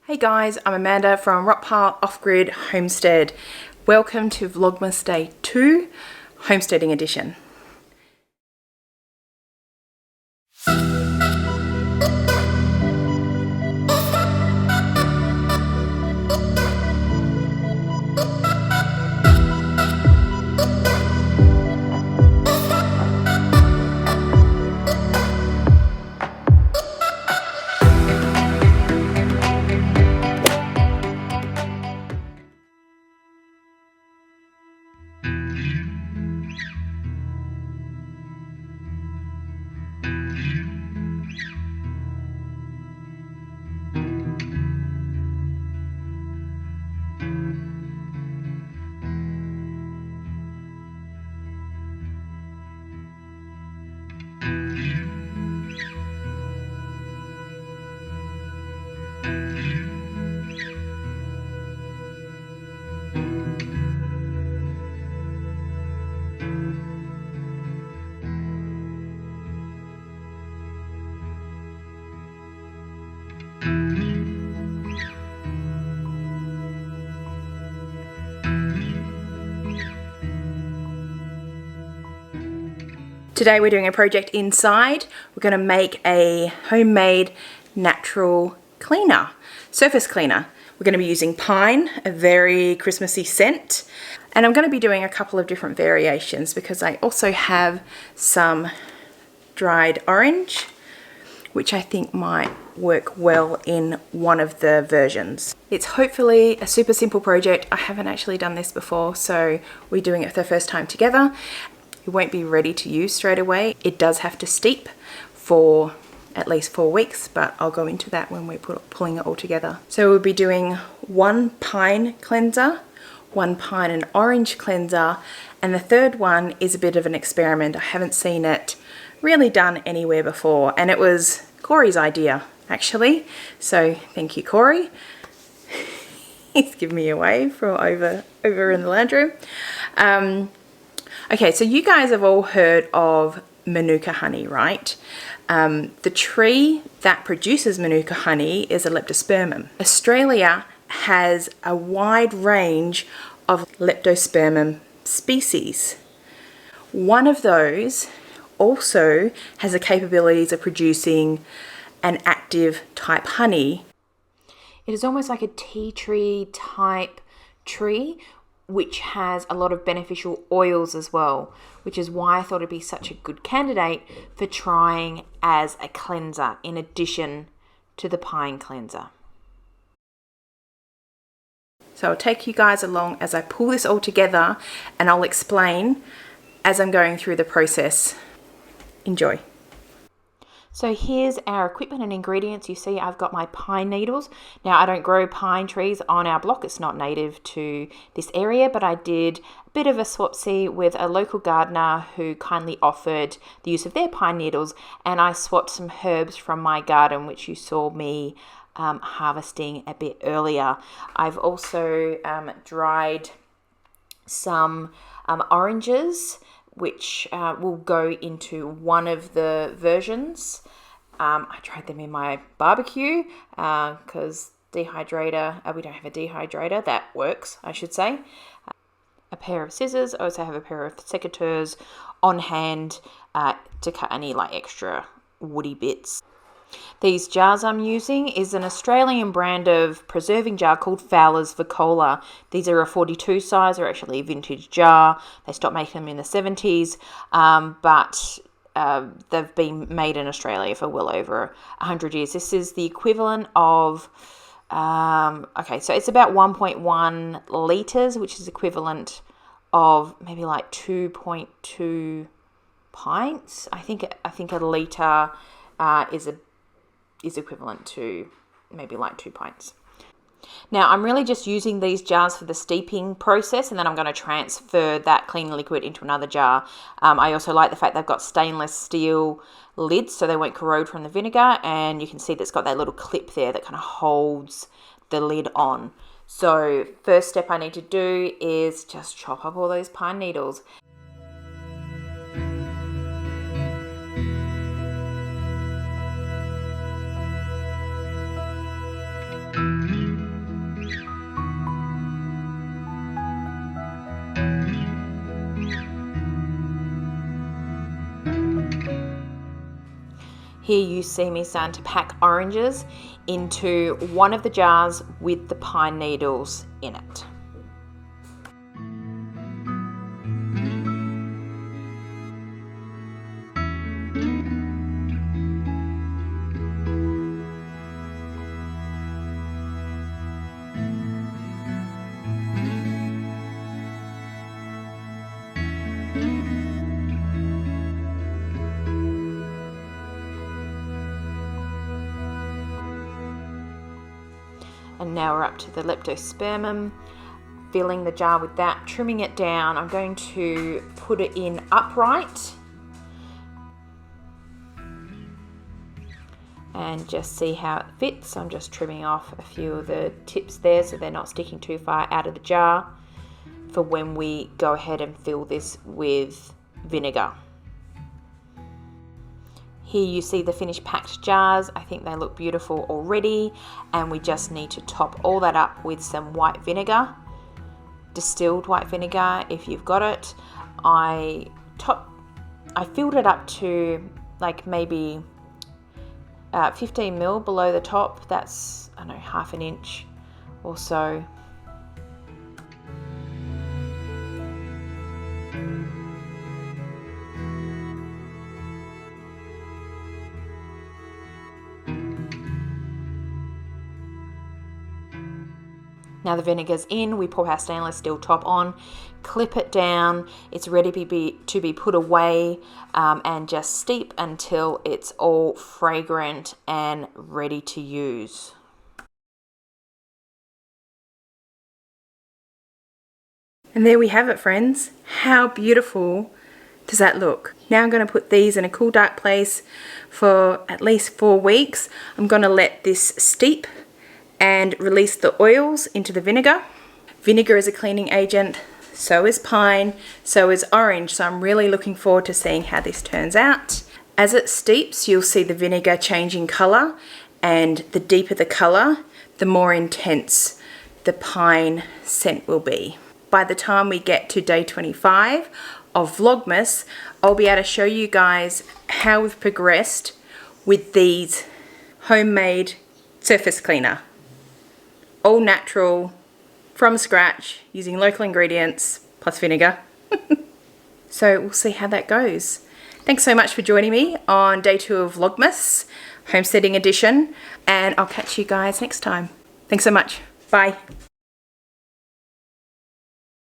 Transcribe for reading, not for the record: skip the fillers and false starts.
Hey guys, I'm Amanda from Rockpile Off-Grid Homestead. Welcome to Vlogmas Day 2, Homesteading Edition. Today we're doing a project inside. We're going to make a homemade natural cleaner, surface cleaner. We're going to be using pine, a very Christmassy scent. And I'm going to be doing a couple of different variations because I also have some dried orange, which I think might work well in one of the versions. It's hopefully a super simple project. I haven't actually done this before, so we're doing it for the first time together. It won't be ready to use straight away. It does have to steep for at least 4 weeks, but I'll go into that when we're pulling it all together. So we'll be doing one pine cleanser, one pine and orange cleanser, and the third one is a bit of an experiment. I haven't seen it really done anywhere before, and it was Corey's idea actually. So thank you, Corey. He's giving me a wave from over in the lounge room. Okay, so you guys have all heard of Manuka honey, right? The tree that produces Manuka honey is a leptospermum. Australia has a wide range of leptospermum species. One of those also has the capabilities of producing an active type honey. It is almost like a tea tree type tree, which has a lot of beneficial oils as well, which is why I thought it'd be such a good candidate for trying as a cleanser in addition to the pine cleanser. So I'll take you guys along as I pull this all together, and I'll explain as I'm going through the process. Enjoy. So here's our equipment and ingredients. You see I've got my pine needles. Now I don't grow pine trees on our block. It's not native to this area, but I did a bit of a swapsy with a local gardener who kindly offered the use of their pine needles, and I swapped some herbs from my garden, which you saw me harvesting a bit earlier. I've also dried some oranges, which will go into one of the versions. I tried them in my barbecue because dehydrator, we don't have a dehydrator that works, I should say. A pair of scissors. I also have a pair of secateurs on hand to cut any like extra woody bits. These jars I'm using is an Australian brand of preserving jar called Fowler's Vicola. These are a 42 size. They're actually a vintage jar. They stopped making them in the 70s, but they've been made in Australia for well over 100 years. This is the equivalent of, okay, so it's about 1.1 litres, which is equivalent of maybe like 2.2 pints. I think a litre is equivalent to maybe like 2 pints. Now I'm really just using these jars for the steeping process, and then I'm going to transfer that clean liquid into another jar. I also like the fact they've got stainless steel lids so they won't corrode from the vinegar, and you can see that's got that little clip there that kind of holds the lid on. So first step I need to do is just chop up all those pine needles. Here you see me starting to pack oranges into one of the jars with the pine needles in it. And now we're up to the leptospermum, filling the jar with that, trimming it down. I'm going to put it in upright and just see how it fits. I'm just trimming off a few of the tips there so they're not sticking too far out of the jar for when we go ahead and fill this with vinegar. Here you see the finished packed jars. I think they look beautiful already, and we just need to top all that up with some white vinegar, distilled white vinegar if you've got it. I filled it up to like maybe 15 mil below the top. That's, I don't know, half an inch or so. Now the vinegar's in, we pour our stainless steel top on, clip it down, it's ready to be put away, and just steep until it's all fragrant and ready to use. And there we have it, friends. How beautiful does that look? Now I'm going to put these in a cool, dark place for at least 4 weeks. I'm going to let this steep and release the oils into the vinegar. Vinegar is a cleaning agent, so is pine, so is orange, so I'm really looking forward to seeing how this turns out. As it steeps, you'll see the vinegar changing colour, and the deeper the colour, the more intense the pine scent will be. By the time we get to day 25 of Vlogmas, I'll be able to show you guys how we've progressed with these homemade surface cleaner. All natural, from scratch, using local ingredients, plus vinegar. So we'll see how that goes. Thanks so much for joining me on day 2 of Vlogmas, Homesteading Edition, and I'll catch you guys next time. Thanks so much. Bye.